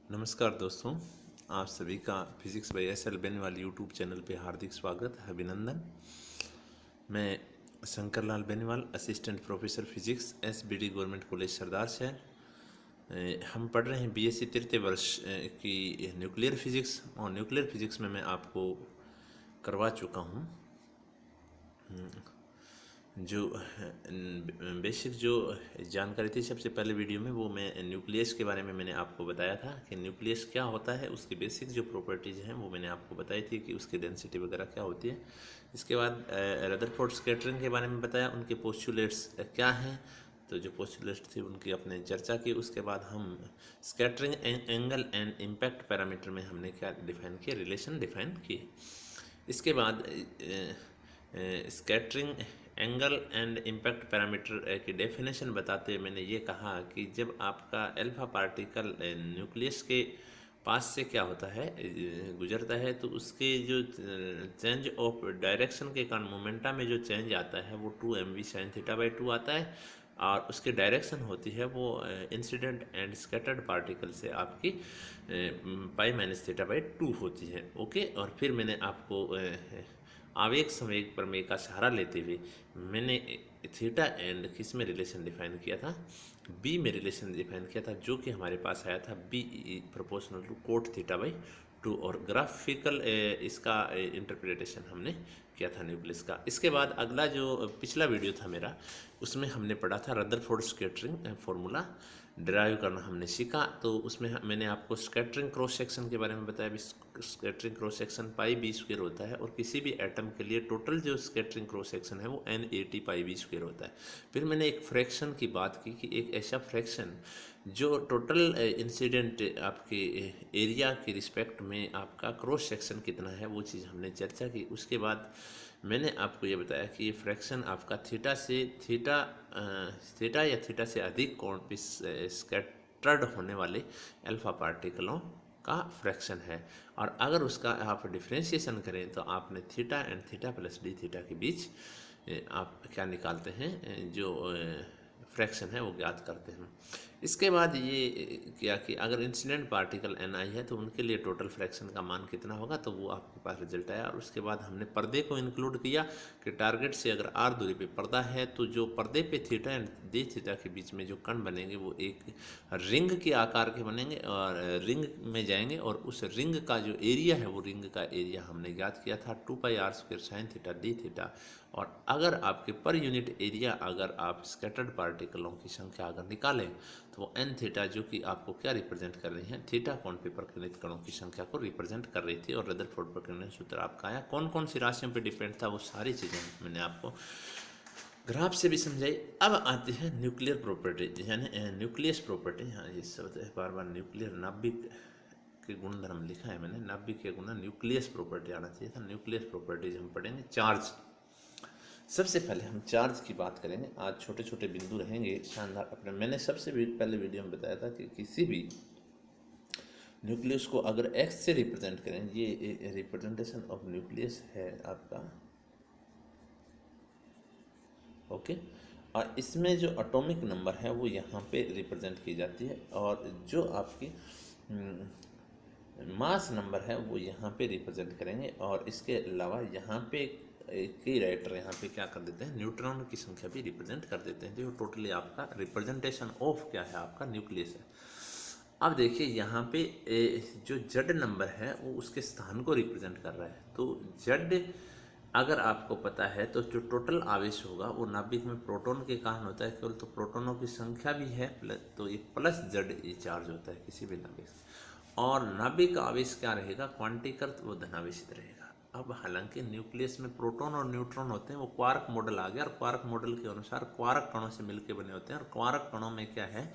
नमस्कार दोस्तों, आप सभी का physics by SL. Beniwal YouTube channel पे हार्दिक स्वागत है, अभिनंदन। मैं Shankar Lal Beniwal, assistant professor physics, SBD. Government college Sardarshahar. हम पढ़ रहे हैं बीएससी तृतीय वर्ष की न्यूक्लियर फिजिक्स, और न्यूक्लियर फिजिक्स में मैं आपको करवा चुका हूँ जो बेसिक जो जानकारी थी सबसे पहले वीडियो में, वो मैं न्यूक्लियस के बारे में मैंने आपको बताया था कि न्यूक्लियस क्या होता है। उसकी बेसिक जो प्रॉपर्टीज़ हैं वो मैंने आपको बताई थी कि उसकी डेंसिटी वगैरह क्या होती है। इसके बाद रदरफोर्ड स्कैटरिंग के बारे में बताया, उनके पोस्टुलेट्स क्या हैं। तो जो पोस्टुलेट्स थे उनकी अपने चर्चा की। उसके बाद हम scattering angle and impact parameter में हमने क्या डिफाइन किया, रिलेशन डिफाइन किए। इसके बाद scattering angle and impact parameter की डेफिनेशन बताते हुए मैंने ये कहा कि जब आपका अल्फा पार्टिकल न्यूक्लियस के पास से क्या होता है, गुजरता है, तो उसके जो चेंज ऑफ डायरेक्शन के कारण मोमेंटा में जो चेंज आता है वो 2 mv sin θ/2 आता है, और उसकी डायरेक्शन होती है वो इंसिडेंट एंड स्कैटर्ड पार्टिकल से आपकी π-θ/2 होती है। ओके, और फिर मैंने आपको आवेग संवेग प्रमेय का सहारा लेते हुए मैंने थीटा एंड किस में रिलेशन डिफाइन किया था, बी में रिलेशन डिफाइन किया था, जो कि हमारे पास आया था बी प्रोपोर्शनल टू कोट θ/2, और ग्राफिकल इसका इंटरप्रिटेशन हमने किया था न्यूक्लियस का। इसके बाद अगला जो पिछला वीडियो था मेरा, उसमें हमने पढ़ा था रदरफोर्ड स्कैटरिंग फॉर्मूला ड्राइव करना हमने सीखा। तो उसमें मैंने आपको स्कैटरिंग क्रॉस सेक्शन के बारे में बताया। भी स्कैटरिंग क्रॉस सेक्शन πb² होता है, और किसी भी एटम के लिए टोटल जो स्कैटरिंग क्रॉस सेक्शन है वो n80 πb² होता है। फिर मैंने एक फ्रैक्शन की बात की कि एक ऐसा फ्रैक्शन जो टोटल इंसिडेंट आपके एरिया के रिस्पेक्ट में आपका क्रॉस सेक्शन कितना है, वो चीज़ हमने चर्चा की। उसके बाद मैंने आपको ये बताया कि ये फ्रैक्शन आपका थीटा या थीटा से अधिक कोण पे स्कैटर्ड होने वाले अल्फा पार्टिकलों का फ्रैक्शन है। और अगर उसका आप डिफ्रेंशिएशन करें तो आपने theta and theta plus D theta के बीच आप क्या निकालते हैं, जो फ्रैक्शन है वो ज्ञात करते हैं। इसके बाद ये किया कि अगर इंसिडेंट पार्टिकल ni है तो उनके लिए टोटल फ्रैक्शन का मान कितना होगा, तो वो आपके पास रिजल्ट आया। और उसके बाद हमने पर्दे को इंक्लूड किया कि टारगेट से अगर r दूरी पे पर्दा है तो जो पर्दे पे थीटा एंड डी थीटा के बीच में जो कण बनेंगे वो एक रिंग के आकार के बनेंगे और रिंग में जाएंगे, और उस रिंग का जो एरिया है वो रिंग का एरिया हमने ज्ञात किया था 2πr² sin θ d थीटा। और अगर आपके पर यूनिट एरिया अगर आप स्कैटर्ड पार्टिकलों की संख्या अगर निकालें तो वो n थीटा, जो कि आपको क्या रिप्रेजेंट कर रही है, थीटा कोण पे प्रकीर्णित कणों की संख्या को रिप्रेजेंट कर रही थी। और रदरफोर्ड प्रकीर्णन सूत्र आपका आया। कौन कौन सी राशियों पे डिपेंड था वो सारी चीज़ें मैंने आपको ग्राफ से भी समझाई। अब आती है न्यूक्लियर प्रॉपर्टी, यानी न्यूक्लियस प्रॉपर्टी। हाँ, ये शब्द है बार बार, न्यूक्लियर नाभिक के गुणधर्म लिखा है मैंने, नाभिक के गुण, न्यूक्लियस प्रॉपर्टी आना चाहिए था। न्यूक्लियस प्रॉपर्टीज हम पढ़ेंगे। चार्ज, सबसे पहले हम चार्ज की बात करेंगे। आज छोटे छोटे बिंदु रहेंगे शानदार अपने। मैंने सबसे पहले वीडियो में बताया था कि किसी भी न्यूक्लियस को अगर x से रिप्रेजेंट करें, ये रिप्रेजेंटेशन ऑफ न्यूक्लियस है आपका, ओके। और इसमें जो एटॉमिक नंबर है वो यहाँ पे रिप्रेजेंट की जाती है, और जो आपकी मास नंबर है वो यहाँ पे रिप्रेजेंट करेंगे। और इसके अलावा यहाँ पे कई राइटर यहाँ पे क्या कर देते हैं, न्यूट्रॉन की संख्या भी रिप्रेजेंट कर देते हैं। तो टोटली आपका रिप्रेजेंटेशन ऑफ क्या है, आपका न्यूक्लियस है। अब देखिए यहाँ पे जो जेड नंबर है वो उसके स्थान को रिप्रेजेंट कर रहा है। तो जेड अगर आपको पता है तो जो टोटल आवेश होगा वो नाभिक में प्रोटॉन के कारण होता है केवल, तो प्रोटॉनों की संख्या भी है तो ये प्लस जेड ये चार्ज होता है किसी भी नाभिक से। और नाभिक का आवेश क्या रहेगा, क्वांटीकृत वो धनावेशित रहेगा। अब हालांकि न्यूक्लियस में प्रोटॉन और न्यूट्रॉन होते हैं, वो क्वार्क मॉडल आ गया, और क्वार्क मॉडल के अनुसार क्वार्क कणों से मिलकर बने होते हैं। और क्वार्क कणों में क्या है,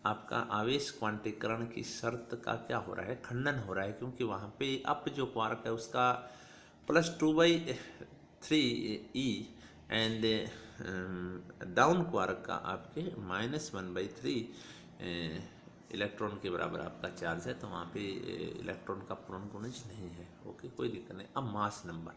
आपका आवेश क्वांटीकरण की शर्त का क्या हो रहा है, खंडन हो रहा है, क्योंकि वहाँ पे अप जो क्वार्क है उसका +2/3 एंड डाउन क्वार्क का आपके -1/3 इलेक्ट्रॉन के बराबर आपका चार्ज है। तो वहाँ पे इलेक्ट्रॉन का पूर्ण गुणज नहीं है, ओके, कोई दिक्कत नहीं। अब मास नंबर,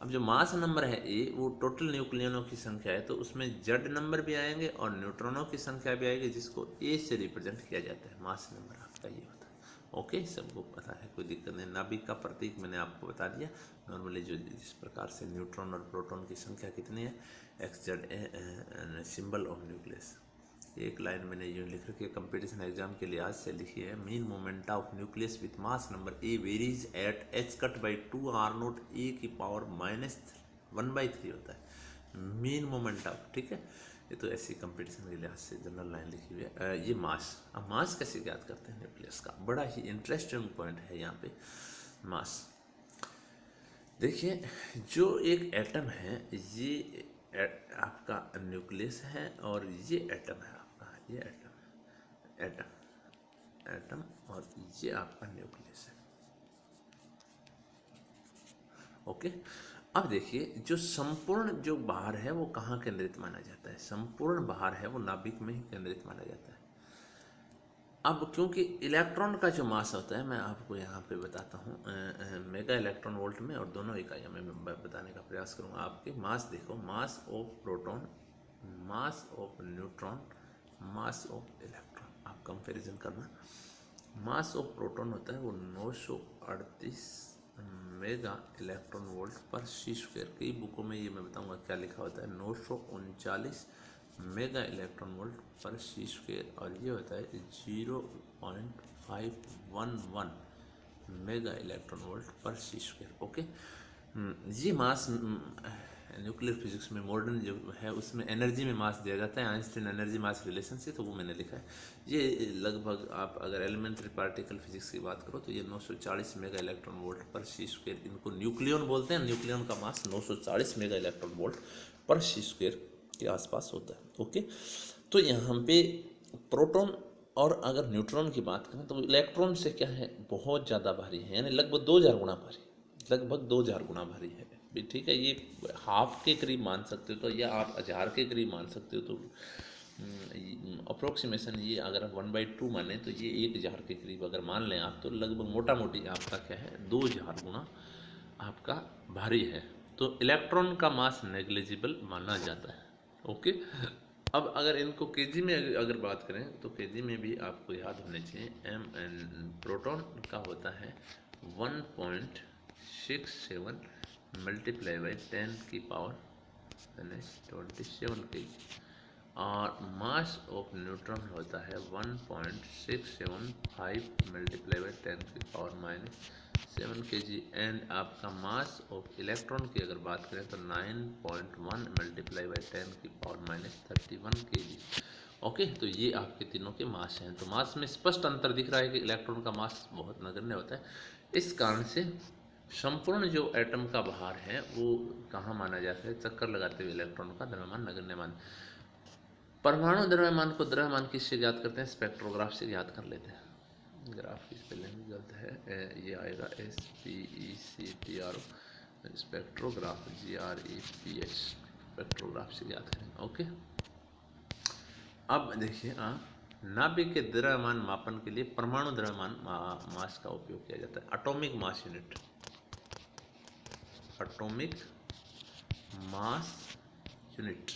अब जो मास नंबर है ए, वो टोटल न्यूक्लियनों की संख्या है, तो उसमें जेड नंबर भी आएंगे और न्यूट्रॉनों की संख्या भी आएगी, जिसको ए से रिप्रेजेंट किया जाता है। मास नंबर आपका ये होता है। ओके, सबको पता है, कोई दिक्कत नहीं। नाभिक का प्रतीक मैंने आपको बता दिया। नॉर्मली जो जिस प्रकार से न्यूट्रॉन और प्रोटॉन की संख्या कितनी है, x Z a symbol of nucleus. एक लाइन मैंने यूँ लिख रखी है, कंपटीशन एग्जाम के लिहाज से लिखी है, mean moment of nucleus with mass number a varies at h cut by 2r0 a की पावर -1/3 होता है मीन मोमेंट ऑफ, ठीक है। ये तो ऐसी कंपटीशन के लिहाज से जनरल लाइन लिखी हुई है। ये मास, अब मास कैसे ज्ञात करते हैं न्यूक्लियस का, बड़ा ही इंटरेस्टिंग पॉइंट है यहाँ पे मास। देखिए, जो एक एटम है, ये आपका न्यूक्लियस है और ये एटम है आपका, ये एटम और ये आपका न्यूक्लियस है। ओके, अब देखिए, जो संपूर्ण जो भार है वो कहाँ केंद्रित माना जाता है, संपूर्ण भार है वो नाभिक में ही केंद्रित माना जाता है। अब क्योंकि इलेक्ट्रॉन का जो मास होता है, मैं आपको यहाँ पे बताता हूँ मेगा इलेक्ट्रॉन वोल्ट में, और दोनों इकाइयों में मैं बताने का प्रयास करूँगा आपके। मास देखो, mass of proton, mass of neutron, mass of electron, आप कंपैरिजन करना। मास ऑफ प्रोटॉन होता है वो 938 मेगा इलेक्ट्रॉन वोल्ट पर सी स्क्वायर। कई बुकों में ये मैं बताऊंगा क्या लिखा होता है, 939 मेगा इलेक्ट्रॉन वोल्ट पर सी स्क्वायर, और ये होता है 0.511 मेगा इलेक्ट्रॉन वोल्ट पर सी स्क्वायर। ओके, ये मास न्यूक्लियर फिजिक्स में मॉडर्न जो है उसमें एनर्जी में मास दिया जाता है, आइंस्टीन एनर्जी मास रिलेशन से, तो वो मैंने लिखा है। ये लगभग आप अगर एलिमेंट्री पार्टिकल फिजिक्स की बात करो तो ये 940 मेगा इलेक्ट्रॉन वोल्ट पर सी स्क्वायर, इनको न्यूक्लियन बोलते हैं। न्यूक्लियन का मास 940 मेगा इलेक्ट्रॉन वोल्ट पर सी स्क्वायर के आसपास होता है। ओके, तो यहाँ पे प्रोटॉन और अगर न्यूट्रॉन की बात करें तो इलेक्ट्रॉन से क्या है, बहुत ज़्यादा भारी है, यानी लगभग 2000 गुना भारी, लगभग 2000 गुना भारी है भी, ठीक है। ये हाफ के करीब मान सकते हो तो, या आप 1000 के करीब मान सकते हो, तो अप्रोक्सीमेशन ये अगर 1/2 माने तो ये 1000 के करीब अगर मान लें आप, तो लगभग मोटा मोटी आपका क्या है, 2000 गुना आपका भारी है। तो इलेक्ट्रॉन का मास नेग्लिजिबल माना जाता है। ओके, अब अगर इनको केजी में अगर बात करें तो केजी में भी आपको याद होने चाहिए, एम एन प्रोटॉन का होता है 1.67 मल्टीप्लाई बाई 10 की पावर -27 के, और मास ऑफ न्यूट्रॉन होता है 1.675 मल्टीप्लाई बाई 10 की पावर -7 kg, एंड आपका मास ऑफ इलेक्ट्रॉन की अगर बात करें तो 9.1 मल्टीप्लाई बाई 10 की पावर -31 kg। ओके, तो ये आपके तीनों के मास हैं। तो मास में स्पष्ट अंतर दिख रहा है कि इलेक्ट्रॉन का मास बहुत नगण्य होता है। इस कारण से संपूर्ण जो एटम का भार है वो कहाँ माना जाता है, चक्कर लगाते हुए इलेक्ट्रॉन का द्रव्यमान नगण्य मान। परमाणु द्रव्यमान को द्रव्यमान किससे ज्ञात करते हैं, स्पेक्ट्रोग्राफ से ज्ञात कर लेते हैं। ग्राफ की स्पेलिंग गलत है, ये आएगा SPECTRO, स्पेक्ट्रोग्राफ GRAPH, स्पेक्ट्रोग्राफ से ज्ञात करेंगे। ओके, अब देखिए नाभिक के द्रव्यमान मापन के लिए परमाणु द्रव्यमान मास का उपयोग किया जाता है। Atomic mass unit, atomic mass unit,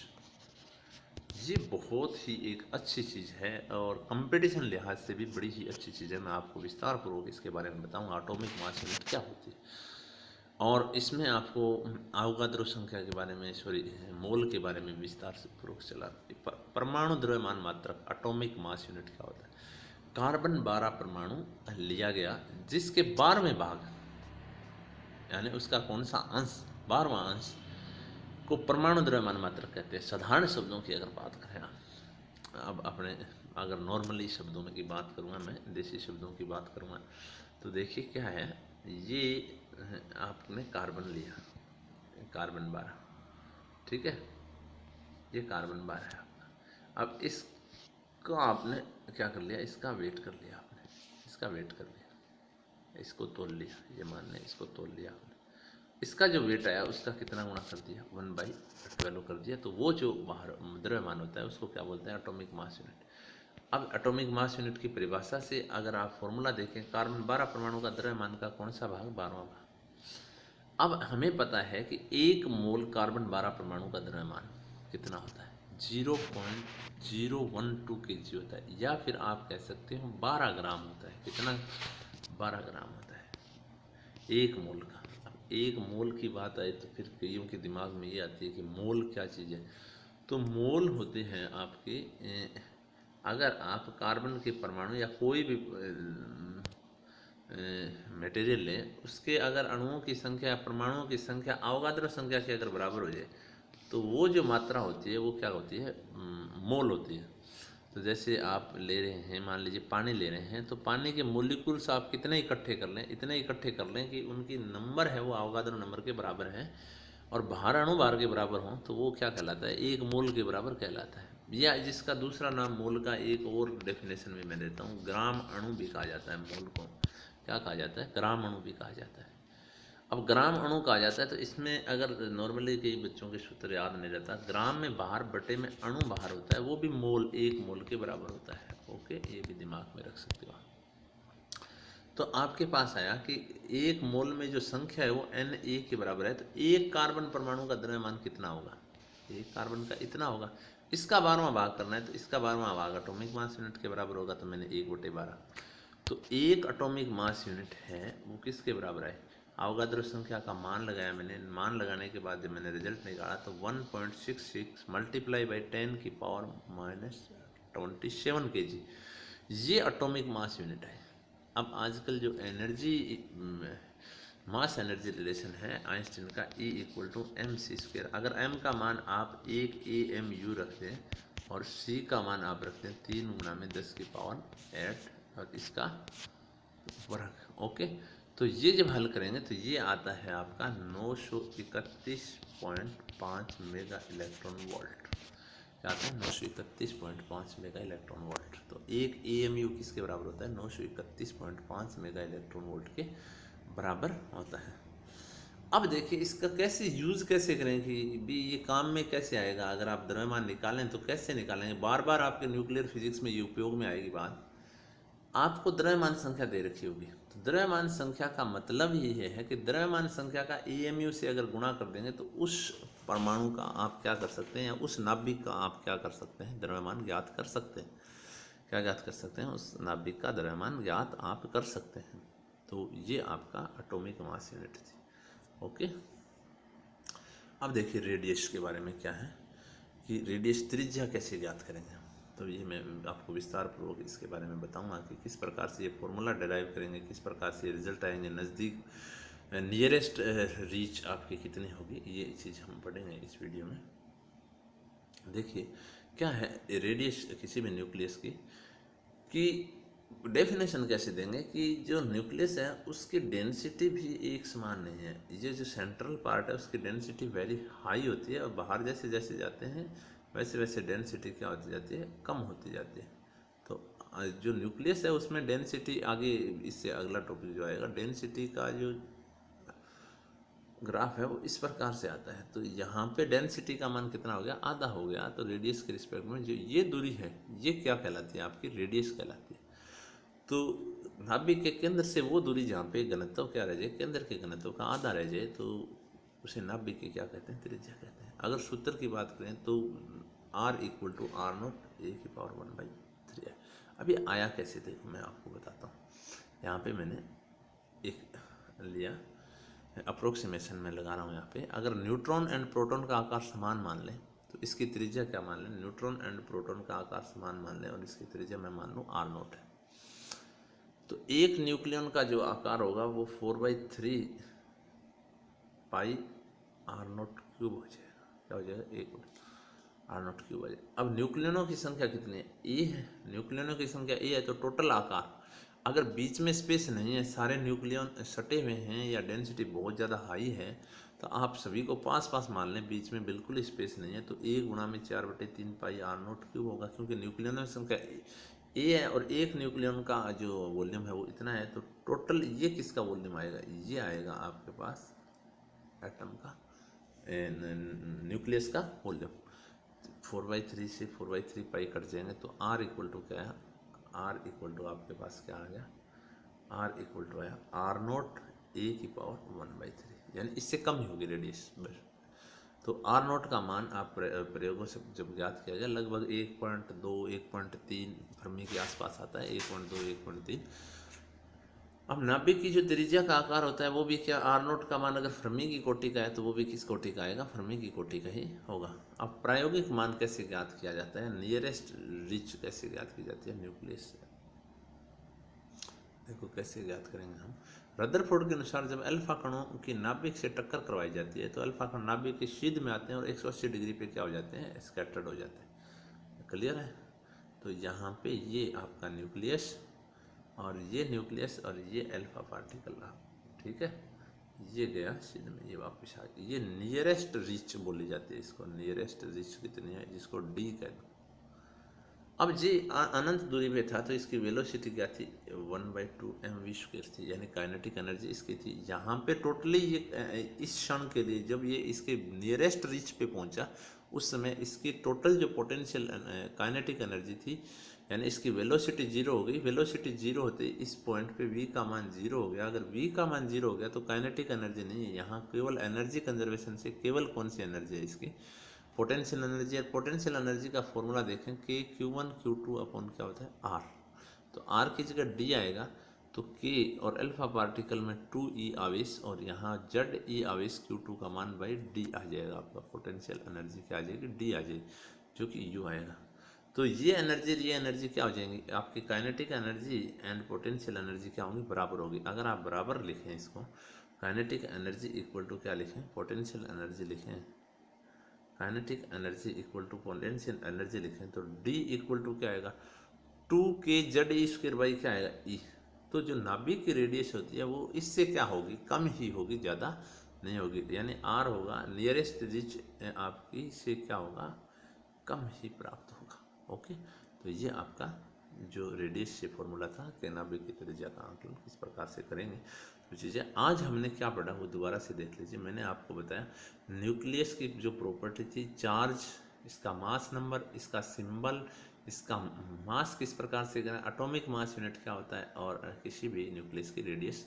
ये बहुत ही एक अच्छी चीज़ है और कंपटीशन लिहाज से भी बड़ी ही अच्छी चीज़ है। मैं आपको विस्तार पूर्वक इसके बारे में बताऊंगा एटॉमिक मास यूनिट क्या होती है, और इसमें आपको अवोगाद्रो संख्या के बारे में, मोल के बारे में विस्तार से पूर्वक चला। परमाणु द्रव्यमान मात्रक, एटॉमिक मास यूनिट क्या होता है, कार्बन 12 परमाणु लिया गया जिसके 12वें भाग, यानी उसका कौन सा अंश, 12वां अंश को परमाणु द्रव्यमान मात्रक कहते हैं। साधारण शब्दों की अगर बात करें, अब अपने अगर नॉर्मली शब्दों में की बात करूँगा, मैं देसी शब्दों की बात करूँगा, तो देखिए क्या है, ये आपने कार्बन लिया, कार्बन 12, ठीक है, ये कार्बन 12 है आपका। अब इसको आपने क्या कर लिया, इसका वेट कर लिया आपने, इसका वेट कर लिया, इसको तोल लिया, ये मान लें इसको तोल लिया आपने, इसका जो वेट आया उसका कितना गुणा कर दिया, 1/12 कर दिया, तो वो जो बाहर द्रव्यमान होता है उसको क्या बोलते हैं, एटॉमिक मास यूनिट। अब एटॉमिक मास यूनिट की परिभाषा से अगर आप फॉर्मूला देखें, कार्बन 12 परमाणु का द्रव्यमान का कौन सा भाग, 12वां भाग। अब हमें पता है कि 1 मोल कार्बन 12 परमाणु का द्रव्यमान कितना होता है, 0.012 kg होता है, या फिर आप कह सकते हो 12 ग्राम होता है। कितना, 12 ग्राम होता है एक मोल का। अब एक मोल की बात आए तो फिर कईयों के दिमाग में ये आती है कि मोल क्या चीज़ है। तो मोल होते हैं आपके अगर आप कार्बन के परमाणु या कोई भी मटेरियल लें, उसके अगर अणुओं की संख्या परमाणुओं की संख्या अवगाद्रो संख्या के अगर बराबर हो जाए तो वो जो मात्रा होती है वो क्या होती है, मोल होती है। तो जैसे आप ले रहे हैं, मान लीजिए पानी ले रहे हैं, तो पानी के मोलिक्यूल्स आप कितने इकट्ठे कर लें, इतने इकट्ठे कर लें कि उनकी नंबर है वो अवगाद्रो नंबर के बराबर है और बाहर अणु बाहर के बराबर हों, तो वो क्या कहलाता है, एक मोल के बराबर कहलाता है। या जिसका दूसरा नाम मोल का एक और डेफिनेशन भी मैं देता हूँ, ग्राम अणु भी कहा जाता है मोल को। क्या कहा जाता है, ग्राम अणु भी कहा जाता है। अब ग्राम अणु कहा जाता है तो इसमें अगर नॉर्मली कई बच्चों के सूत्र याद नहीं रहता, ग्राम में बाहर बटे में अणु बाहर होता है, वो भी मोल एक मोल के बराबर होता है। ओके, ये भी दिमाग में रख सकते हो आप। तो आपके पास आया कि एक मोल में जो संख्या है वो Na के बराबर है, तो एक कार्बन परमाणु का द्रव्यमान कितना होगा, एक कार्बन का इतना होगा। इसका 12वां भाग करना है तो इसका 12वां भाग एटॉमिक मास यूनिट के बराबर होगा, तो मैंने 1/12। तो एक एटॉमिक मास यूनिट है वो किसके बराबर है, अवगाद्रो संख्या का मान लगाया मैंने। मान लगाने के बाद जब मैंने रिजल्ट निकाला तो 1.66 मल्टीप्लाई बाई 10 की पावर -27 kg, ये एटॉमिक मास यूनिट है। अब आजकल जो एनर्जी मास एनर्जी रिलेशन है आइंस्टीन का, E = mc²। अगर m का मान आप 1 AMU रख दें और c का मान आप रखते हैं 3 × 10⁸ और इसका वर्ग। ओके, तो ये जब हल करेंगे तो ये आता है आपका 931.5 मेगा इलेक्ट्रॉन वोल्ट। क्या आता है, 931.5 मेगा इलेक्ट्रॉन वोल्ट। तो एक AMU किसके बराबर होता है, 931.5 मेगा इलेक्ट्रॉन वोल्ट के बराबर होता है। अब देखिए इसका कैसे यूज़ कैसे करें कि भी ये काम में कैसे आएगा। अगर आप द्रव्यमान निकालें तो कैसे निकालेंगे, बार बार आपके न्यूक्लियर फिजिक्स में ये उपयोग में आएगी बात। आपको द्रव्यमान संख्या दे रखी होगी, तो द्रव्यमान संख्या का मतलब ये है कि द्रव्यमान संख्या का AMU से अगर गुणा कर देंगे तो उस परमाणु का आप क्या कर सकते हैं, या उस नाभिक का आप क्या कर सकते हैं, द्रव्यमान ज्ञात कर सकते हैं। क्या ज्ञात कर सकते हैं, उस नाभिक का द्रव्यमान ज्ञात आप कर सकते हैं। तो ये आपका एटॉमिक मास यूनिट थी। ओके, अब देखिए रेडियस के बारे में क्या है कि रेडियस त्रिज्या कैसे ज्ञात करेंगे। तो ये मैं आपको विस्तार पूर्वक इसके बारे में बताऊंगा कि किस प्रकार से ये फॉर्मूला डिराइव करेंगे, किस प्रकार से रिजल्ट आएंगे, नज़दीक नियरेस्ट रीच आपकी कितनी होगी, ये चीज़ हम पढ़ेंगे इस वीडियो में। देखिए क्या है रेडियस किसी भी न्यूक्लियस की डेफिनेशन कैसे देंगे कि जो न्यूक्लियस है उसकी डेंसिटी भी एक समान नहीं है। ये जो सेंट्रल पार्ट है उसकी डेंसिटी वेरी हाई होती है और बाहर जैसे जैसे जाते हैं वैसे वैसे डेंसिटी क्या होती जाती है, कम होती जाती है। तो जो न्यूक्लियस है उसमें डेंसिटी, आगे इससे अगला टॉपिक जो आएगा डेंसिटी का जो ग्राफ है वो इस प्रकार से आता है। तो यहाँ पे डेंसिटी का मान कितना हो गया, आधा हो गया। तो रेडियस के रिस्पेक्ट में जो ये दूरी है ये क्या कहलाती है, आपकी रेडियस कहलाती है। तो नाभिक के केंद्र से वो दूरी जहाँ पे घनत्व क्या रह जाए, केंद्र के घनत्व का आधा रह जाए, तो उसे नाभिक के क्या कहते हैं, त्रिज्या कहते हैं। अगर सूत्र की बात करें तो R = R0 A⁴ है। अभी आया कैसे, देखो मैं आपको बताता हूँ। यहाँ पे मैंने एक लिया अप्रोक्सीमेशन में लगा रहा हूँ। यहाँ पे अगर न्यूट्रॉन एंड प्रोटॉन का आकार समान मान लें तो इसकी त्रिज्या क्या मान लें, न्यूट्रॉन एंड प्रोटॉन का आकार समान मान लें और इसकी त्रिज्या मैं मान लूँ R0 है। तो एक न्यूक्लियन का जो आकार होगा वो 4/3 पाई R0³ हो जाएगा। क्या हो जाएगा, 1/R0³ हो जाएगा। अब न्यूक्लियनों की संख्या कितनी है, ए है। न्यूक्लियनों की संख्या ए है तो टोटल आकार, अगर बीच में स्पेस नहीं है, सारे न्यूक्लियन सटे हुए हैं या डेंसिटी बहुत ज़्यादा हाई है, तो आप सभी को पास पास मान लें, बीच में बिल्कुल स्पेस नहीं है, तो 1 × 4/3 पाई R0³ होगा, क्योंकि न्यूक्लियनों की संख्या ए है और एक न्यूक्लियन का जो वॉल्यूम है वो इतना है। तो टोटल ये किसका वॉल्यूम आएगा, ये आएगा आपके पास एटम का, न्यूक्लियस का वॉल्यूम। 4/3 से 4/3 पाई कट जाएंगे तो R = क्या है, R = आपके पास क्या आ गया, R = आया R0 A⁴ यानी इससे कम ही होगी रेडियस बस। तो R0 का मान आप प्रयोगों से जब ज्ञात किया जाए लगभग 1.2 1.3 फर्मी के आसपास आता है, 1.2 1.3। अब नाभिक की जो त्रिज्या का आकार होता है वो भी क्या, आर नोट का मान अगर फर्मी की कोटि का है तो वो भी किस कोटि का आएगा, फर्मी की कोटि का ही होगा। अब प्रायोगिक मान कैसे ज्ञात किया जाता है, नियरेस्ट रिच कैसे ज्ञात की जाती है न्यूक्लियस से, देखो कैसे ज्ञात करेंगे हम। रदरफोर्ड के अनुसार जब अल्फा कणों की नाभिक से टक्कर करवाई जाती है तो अल्फा कण नाभिक के शीध में आते हैं और 180 डिग्री पे क्या हो जाते हैं, स्कैटर्ड हो जाते हैं। क्लियर है। तो यहाँ पे ये आपका न्यूक्लियस और ये न्यूक्लियस और ये अल्फा पार्टिकल रहा, ठीक है, ये गया शीध में, ये वापस आ गया। ये नियरेस्ट रिच बोली जाती है इसको, नियरेस्ट रिच कितनी है, जिसको डी कह दो। अब जी अनंत दूरी पे था तो इसकी वेलोसिटी क्या थी, 1/2 mv² थी, यानी काइनेटिक एनर्जी इसकी थी। यहाँ पे टोटली ये इस क्षण के लिए जब ये इसके नियरेस्ट रिच पे पहुँचा उस समय इसकी टोटल जो पोटेंशियल काइनेटिक एनर्जी थी, यानी इसकी वेलोसिटी जीरो हो गई। वेलोसिटी जीरो होते ही इस पॉइंट पे v का मान जीरो हो गया। अगर v का मान जीरो हो गया तो काइनेटिक एनर्जी नहीं है, यहाँ केवल एनर्जी कंजर्वेशन से केवल कौन सी एनर्जी है, इसकी पोटेंशियल एनर्जी। और पोटेंशियल एनर्जी का फॉर्मूला देखें कि Q1 Q2 अपॉन क्या होता है R, तो R की जगह D आएगा तो K और अल्फा पार्टिकल में 2E आवेश और यहाँ ZE आवेश Q2 का मान बाई D आ जाएगा, आपका पोटेंशियल एनर्जी क्या आ जाएगी, D आ जाएगी, जो कि U आएगा। तो ये एनर्जी क्या हो जाएंगी आपकी, kinetic energy and potential energy क्या होंगी, बराबर होगी। अगर आप बराबर लिखें इसको, काइनेटिक एनर्जी इक्वल टू क्या लिखें, पोटेंशियल एनर्जी लिखें, kinetic energy equal to potential energy लिखें तो D इक्वल टू क्या आएगा, 2k/ZE² क्या आएगा E। तो जो नाभिक की रेडियस होती है वो इससे क्या होगी, कम ही होगी, ज़्यादा नहीं होगी, यानी R होगा नियरेस्ट रिच आपकी से क्या होगा, कम ही प्राप्त होगा। ओके, तो ये आपका जो रेडियस से फॉर्मूला था कि नाभिक की त्रिज्या का आंकलन किस प्रकार से करेंगे, तो चीज़ें आज हमने क्या पढ़ा वो दोबारा से देख लीजिए। मैंने आपको बताया न्यूक्लियस की जो प्रॉपर्टी थी, चार्ज, इसका मास नंबर, इसका सिंबल, इसका मास किस प्रकार से करें, एटॉमिक मास यूनिट क्या होता है, और किसी भी न्यूक्लियस की रेडियस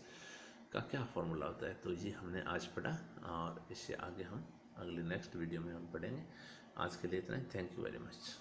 का क्या फॉर्मूला होता है। तो ये हमने आज पढ़ा और इससे आगे हम अगले नेक्स्ट वीडियो में हम पढ़ेंगे। आज के लिए इतना ही, थैंक यू वेरी मच।